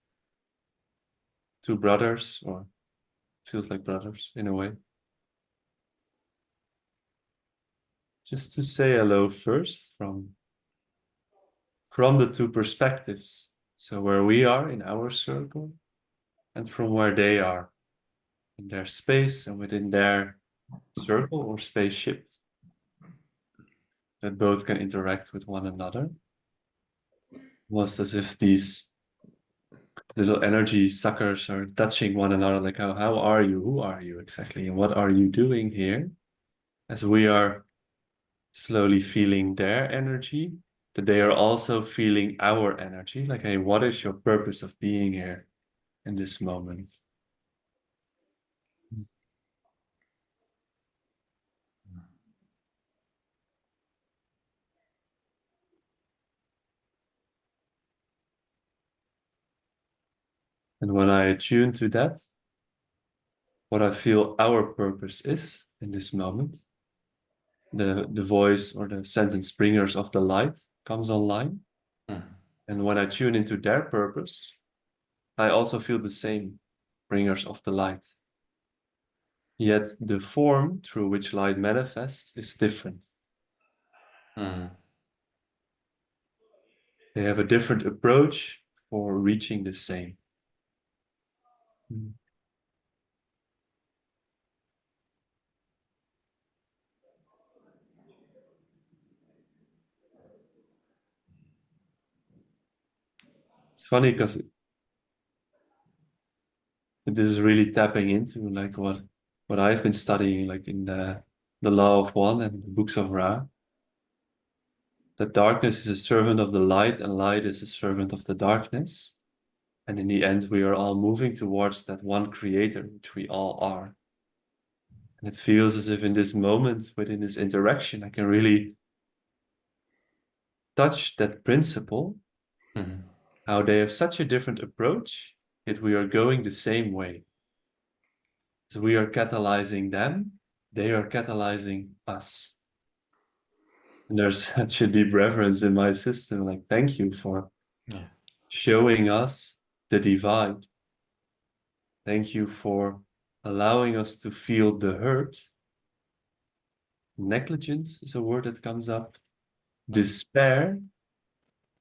Two brothers, or feels like brothers in a way. Just to say hello first from the two perspectives. So where we are in our circle and from where they are in their space and within their circle or spaceship that both can interact with one another. Almost as if these little energy suckers are touching one another, like how are you? Who are you exactly? And what are you doing here? As we are slowly feeling their energy, that they are also feeling our energy. Like, hey, what is your purpose of being here in this moment? And when I attune to that, what I feel our purpose is in this moment, the voice or the sentence bringers of the light comes online. Mm. And when I tune into their purpose, I also feel the same, bringers of the light. Yet the form through which light manifests is different. Mm. They have a different approach for reaching the same. It's funny because this is really tapping into like what I've been studying, like in the Law of One and the books of Ra. That darkness is a servant of the light, and light is a servant of the darkness. And in the end, we are all moving towards that one creator, which we all are. And it feels as if in this moment, within this interaction, I can really touch that principle, Mm. how they have such a different approach, yet we are going the same way. So we are catalyzing them, they are catalyzing us. And there's such a deep reverence in my system. Like, thank you for Yeah. showing us the divide. Thank you for allowing us to feel the hurt. Negligence is a word that comes up. Despair,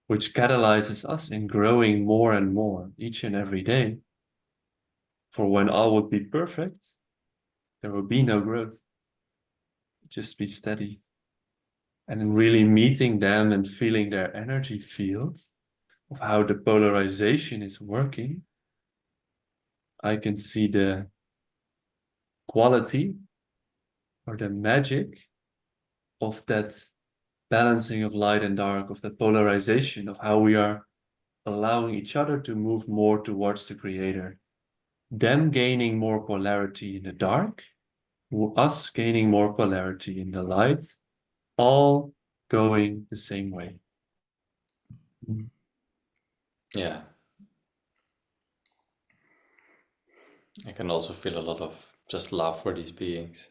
which catalyzes us in growing more and more each and every day. For when all would be perfect, there will be no growth. Just be steady. And in really meeting them and feeling their energy field of how the polarization is working, I can see the quality or the magic of that balancing of light and dark, of that polarization, of how we are allowing each other to move more towards the creator. Them gaining more polarity in the dark, us gaining more polarity in the light, all going the same way. Yeah. I can also feel a lot of just love for these beings.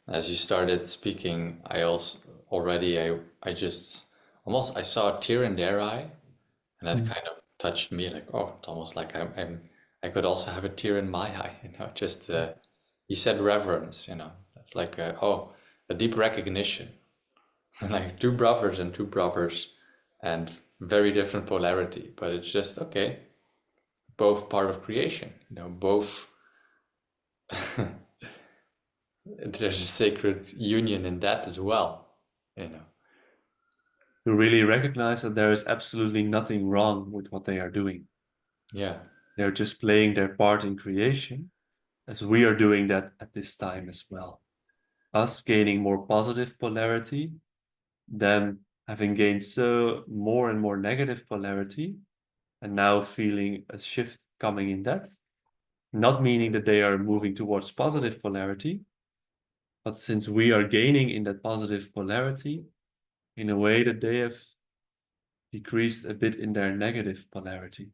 As you started speaking, I just almost I saw a tear in their eye, and that Mm. kind of touched me. Like, oh, it's almost like I could also have a tear in my eye. Just you said reverence. It's like a deep recognition, like two brothers and two brothers, and very different polarity. But it's just okay, both part of creation. Both. There's a sacred union in that as well. You know. To really recognize that there is absolutely nothing wrong with what they are doing. Yeah. They're just playing their part in creation, as we are doing that at this time as well. Us gaining more positive polarity, them having gained so more and more negative polarity, and now feeling a shift coming in that. Not meaning that they are moving towards positive polarity, but since we are gaining in that positive polarity, in a way that they have decreased a bit in their negative polarity.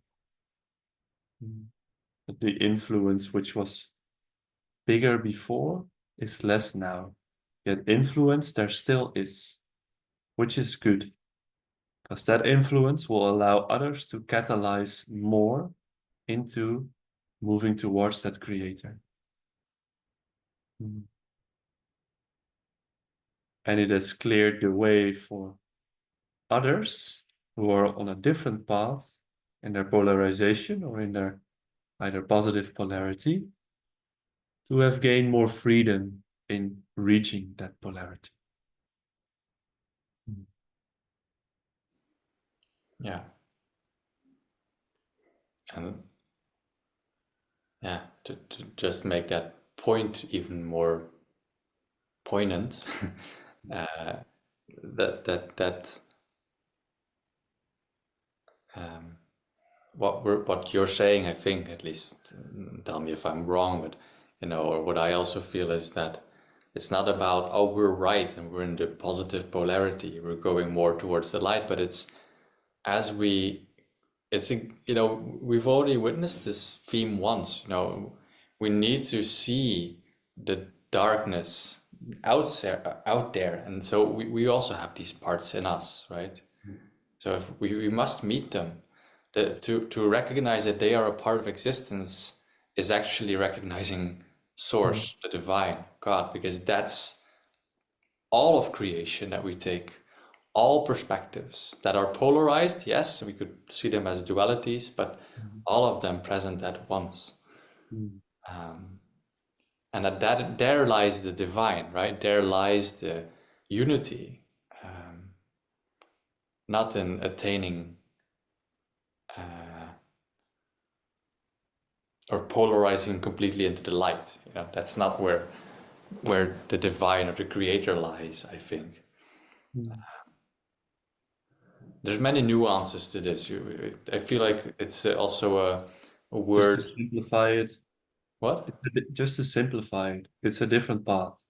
But the influence which was bigger before is less now. Yet influence there still is, which is good, because that influence will allow others to catalyze more into moving towards that creator. And it has cleared the way for others who are on a different path in their polarization or in their either positive polarity to have gained more freedom in reaching that polarity. Yeah. And yeah, to just make that point even more poignant, uh, that um, what you're saying, I think at least, tell me if I'm wrong, but or what I also feel is that it's not about we're right and we're in the positive polarity, we're going more towards the light, but it's as we it's a, we've already witnessed this theme once. We need to see the darkness out there, and so we also have these parts in us, right? So if we must meet them. To recognize that they are a part of existence is actually recognizing Mm. source, the divine, God, because that's all of creation that we take, all perspectives that are polarized. Yes, we could see them as dualities, but Mhm. all of them present at once. Mm. And that there lies the divine, right? There lies the unity, not in attaining or polarizing completely into the light. That's not where the divine or the creator lies, I think. Mm. There's many nuances to this. I feel like it's also a Just to word. simplify it, What? just to simplify it, it's a different path.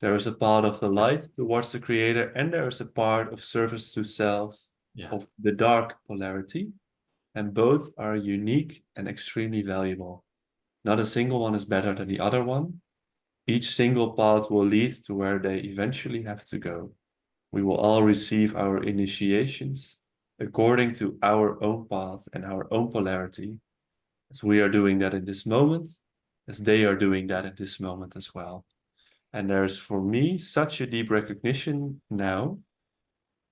There is a part of the light towards the creator, and there is a part of service to self, Yeah. of the dark polarity, and both are unique and extremely valuable. Not a single one is better than the other one. Each single path will lead to where they eventually have to go. We will all receive our initiations according to our own path and our own polarity, as we are doing that in this moment, as they are doing that in this moment as well. And there's for me such a deep recognition now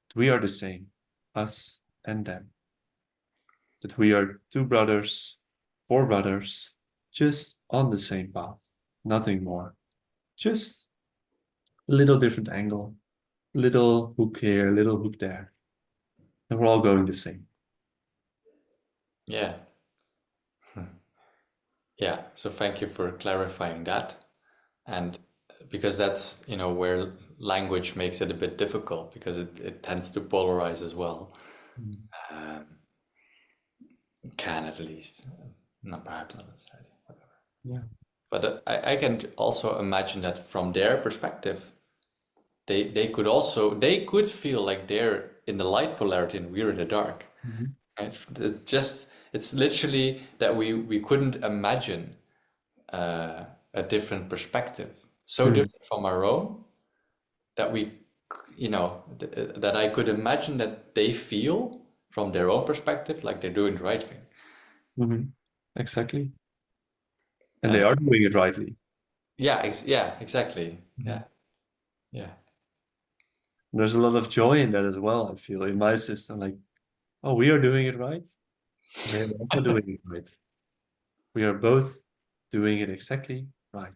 that we are the same, us and them. That we are two brothers, four brothers, just on the same path, nothing more. Just a little different angle, little hook here, little hook there. And we're all going the same. Yeah. Yeah. So thank you for clarifying that. And because that's, where language makes it a bit difficult because it tends to polarize as well. Mm. Can at least. Not perhaps not necessarily. Yeah. But I can also imagine that from their perspective, they could feel like they're in the light polarity and we're in the dark. Mhm. Right? It's literally that we couldn't imagine a different perspective, so Mm. different from our own that that I could imagine that they feel from their own perspective like they're doing the right thing. Mhm. Exactly. And they And are doing it rightly. yeah, exactly. Mhm. Yeah, yeah, There's a lot of joy in that as well, I feel, in my system. Like, oh, we are doing it right. They are also doing it right. We are both doing it exactly right.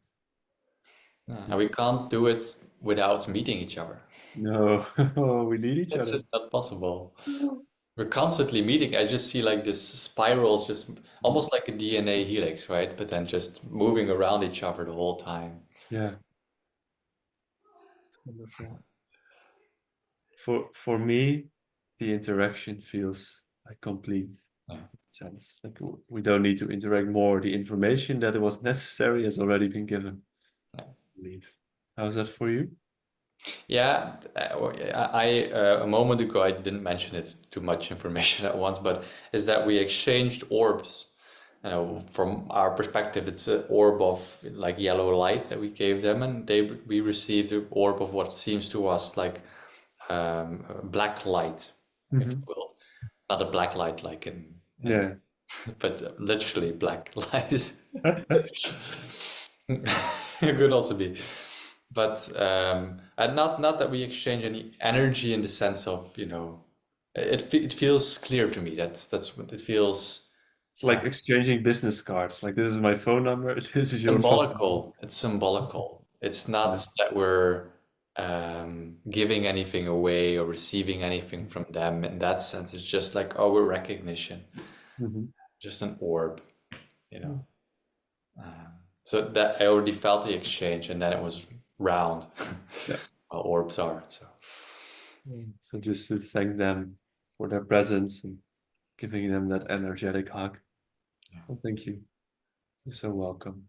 yeah. And we can't do it without meeting each other. No, we need each It's other. just not possible. We're constantly meeting. I just see like this spirals, just almost like a DNA helix, right? But then just moving around each other the whole time. Yeah. That's, for me, the interaction feels like complete Yeah. sense. Like we don't need to interact more. The information that was necessary has already been given. Yeah. I believe. How's that for you? Yeah, a moment ago I didn't mention it too much information at once, but is that we exchanged orbs. From our perspective, it's an orb of like yellow light that we gave them, and we received an orb of what seems to us like black light, if you Hmm. will. Not a black light like in Yeah. but literally black light. It could also be, but and not that we exchange any energy in the sense of it feels clear to me. That's what it feels. It's like exchanging business cards. Like this is my phone number. This is your phone number. Symbolical. It's symbolical. It's not Yeah. that we're giving anything away or receiving anything from them in that sense. It's just like our recognition, Hmm. just an orb, you know. So that I already felt the exchange, and then it was round. Yeah. Well, orbs are so. So just to thank them for their presence and giving them that energetic hug. Well, thank you. You're so welcome.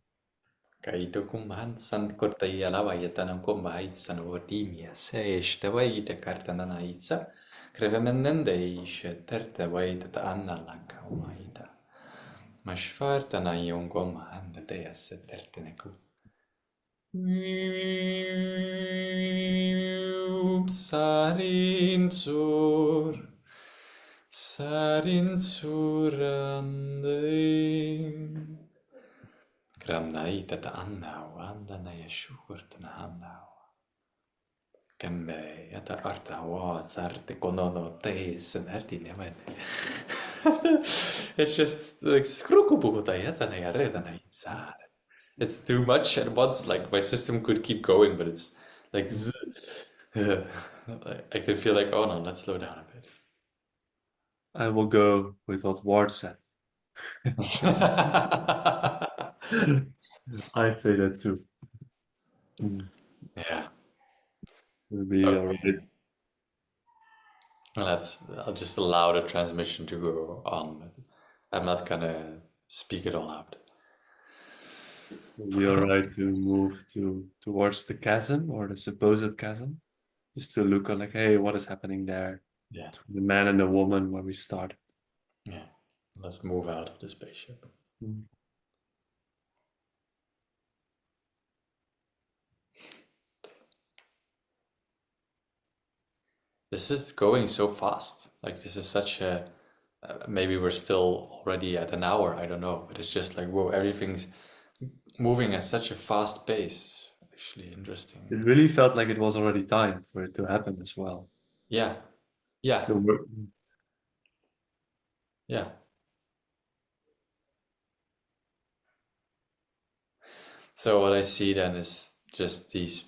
Kaito kumhansan kortaya lava yatanam kumbait san vodimia se ishtawai de kartanana itsa Krevemenendeish terte waita anna laka waita. Mashfartana yungoma anda deas terteneku. Sarinsur, Sarinsurande. Gramnaita ta annau, andana yeshurtana annau. Kemme, jata arta wa sarte konono teis and erti nemen. It's just like skrukubuta yatana yaredana insar. It's too much at once. Like my system could keep going, but it's like I could feel like, oh no, let's slow down a bit. I will go with what Ward said. I say that too. Mm, Yeah. It'll be all Okay. right. I'll just allow the transmission to go on, but I'm not gonna speak it all out. It'll be all right to move towards the chasm or the supposed chasm, just to look at like, hey, what is happening there? Yeah. The man and the woman where we started. Yeah. Let's move out of the spaceship. Mm. This is going so fast. Like this is such a maybe we're still already at an hour. I don't know, but it's just like whoa, everything's moving at such a fast pace. Actually, interesting. It really felt like it was already time for it to happen as well. Yeah, yeah, The wor- yeah. So what I see then is just these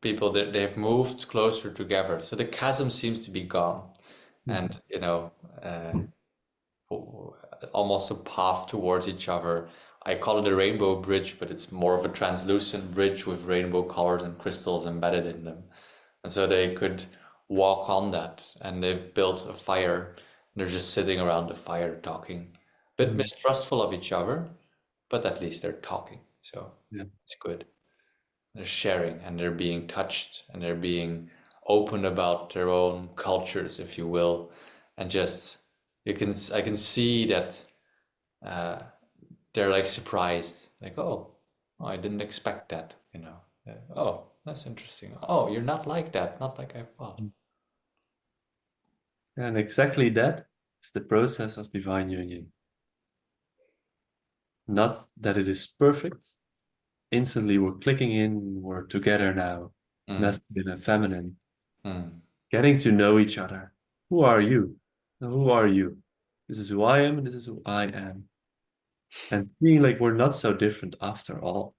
people that they've moved closer together. So the chasm seems to be gone, Mhm. and almost a path towards each other. I call it a rainbow bridge, but it's more of a translucent bridge with rainbow colors and crystals embedded in them. And so they could walk on that, and they've built a fire. And they're just sitting around the fire talking, a bit Mhm. mistrustful of each other, but at least they're talking. So Yeah. it's good. They're sharing and they're being touched and they're being open about their own cultures, if you will, and just I can see that uh, they're like surprised, like oh, I didn't expect that, you know. Oh, that's interesting. Oh, you're not like that, not like I thought. And exactly that is the process of divine union. Not that it is perfect. Instantly, we're clicking in, we're together now, Mm, masculine and feminine, mm, getting to know each other. Who are you? And who are you? This is who I am, and this is who I am. And feeling like we're not so different after all.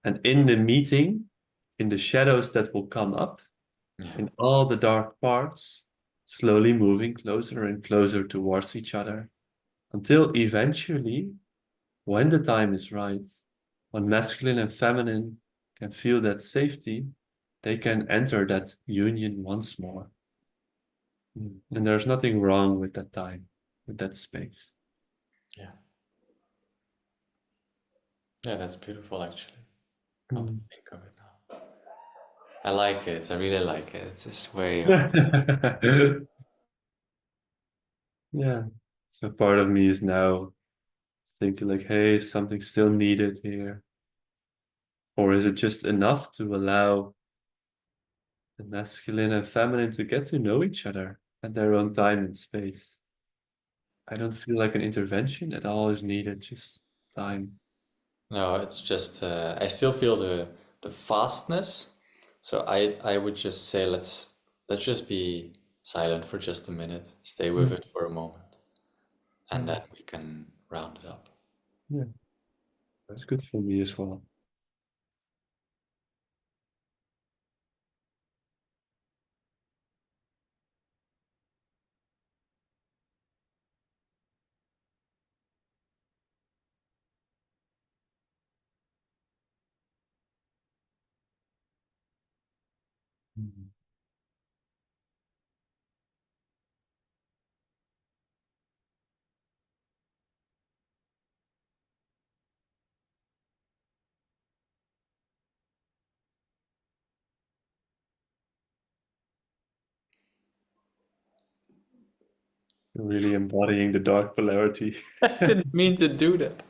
And in the meeting, in the shadows that will come up, yeah, in all the dark parts, slowly moving closer and closer towards each other, until eventually, when the time is right, when masculine and feminine can feel that safety, they can enter that union once more. And there's nothing wrong with that time, with that space. yeah, yeah. That's beautiful, actually. Come to Mm. think of it now, I like it. I really like it. It's this way of Yeah. So part of me is now thinking like, hey, is something still needed here? Or is it just enough to allow the masculine and feminine to get to know each other at their own time and space? I don't feel like an intervention at all is needed, just time. no. It's just I still feel the fastness. So I would just say let's just be silent for just a minute. Stay with Mm, it for a moment, and mm, then we can round it up. Yeah, that's good for me as well. Mm. You're really embodying the dark polarity. I didn't mean to do that.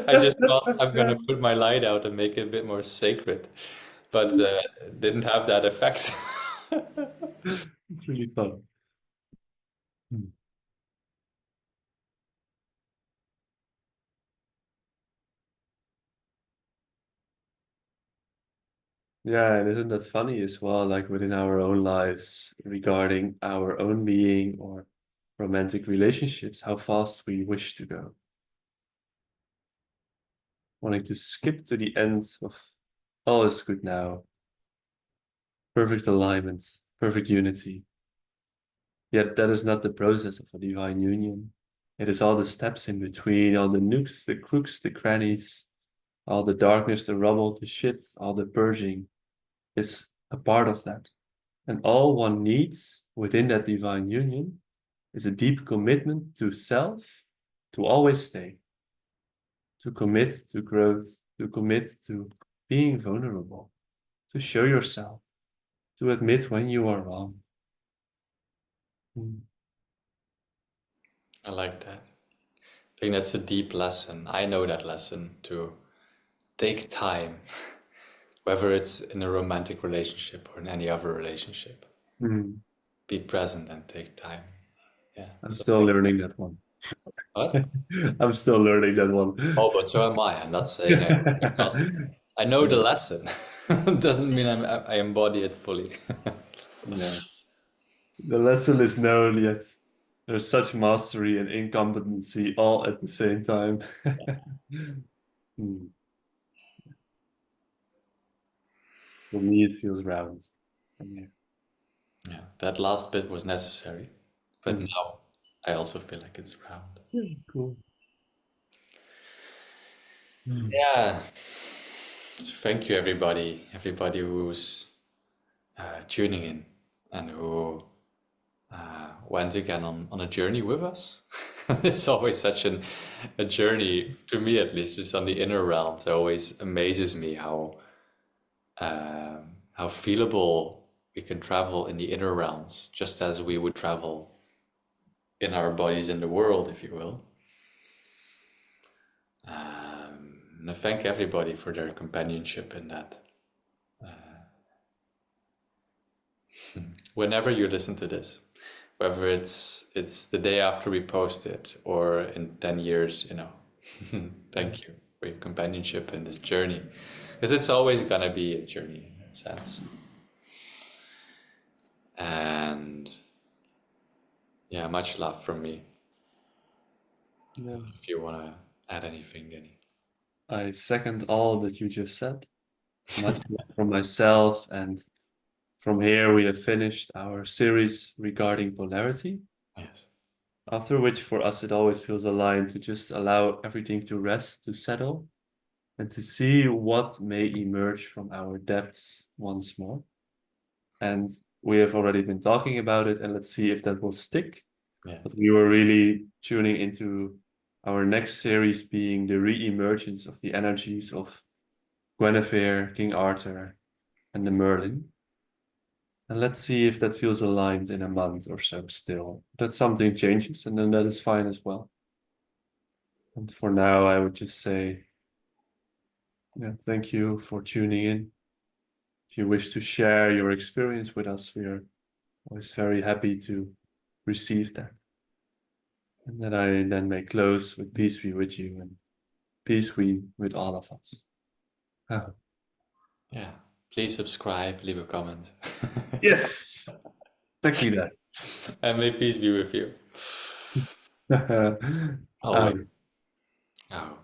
I just thought I'm gonna put my light out and make it a bit more sacred, but didn't have that effect. It's really fun. Hmm. Yeah, and isn't that funny as well, like within our own lives, regarding our own being or romantic relationships, how fast we wish to go, wanting to skip to the end of all is good now, perfect alignment, perfect unity. Yet that is not the process of a divine union. It is all the steps in between, all the nooks, the crooks, the crannies, all the darkness, the rubble, the shit, all the purging is a part of that. And all one needs within that divine union is a deep commitment to self, to always stay, to commit to growth, to commit to being vulnerable, to show yourself, to admit when you are wrong. Mm. I like that. I think that's a deep lesson. I know that lesson to take time, whether it's in a romantic relationship or in any other relationship. Mm. Be present and take time. Yeah. I'm So still thank learning that one. what? I'm still learning that Oh, one. but so am I. I'm not saying I'm not. I know the Yeah, lesson. Doesn't mean I embody it fully. yeah. The lesson is known, yet there's such mastery and incompetency all at the same time. Hmm. For me, it feels round. Yeah. Yeah, that last bit was necessary, but Hmm. now I also feel like it's round. Yeah, cool. Hmm. Yeah. So thank you, everybody who's tuning in and who went again on a journey with us. It's always such a journey, to me at least, it's on the inner realms. It always amazes me how feelable we can travel in the inner realms, just as we would travel in our bodies in the world, if you will. And I thank everybody for their companionship in that. Whenever you listen to this, whether it's the day after we post it or in 10 years, thank you for your companionship in this journey. Because it's always gonna be a journey in that sense. And yeah, much love from me. Yeah. If you wanna add anything, Denny. I second all that you just said. Much love from myself. And from here, we have finished our series regarding polarity. Yes. After which, for us, it always feels aligned to just allow everything to rest, to settle, and to see what may emerge from our depths once more. And we have already been talking about it, and let's see if that will stick. Yeah. But we were really tuning into our next series being the re-emergence of the energies of Guinevere, King Arthur, and the Merlin. And let's see if that feels aligned in a month or so still. That something changes, and then that is fine as well. And for now, I would just say, yeah, thank you for tuning in. If you wish to share your experience with us, we are always very happy to receive that. And that I then may close with peace be with you and peace be with all of us. Ah. Yeah. Please subscribe, leave a comment. Yes, exactly that. And may peace be with you. Ah. Always. Oh.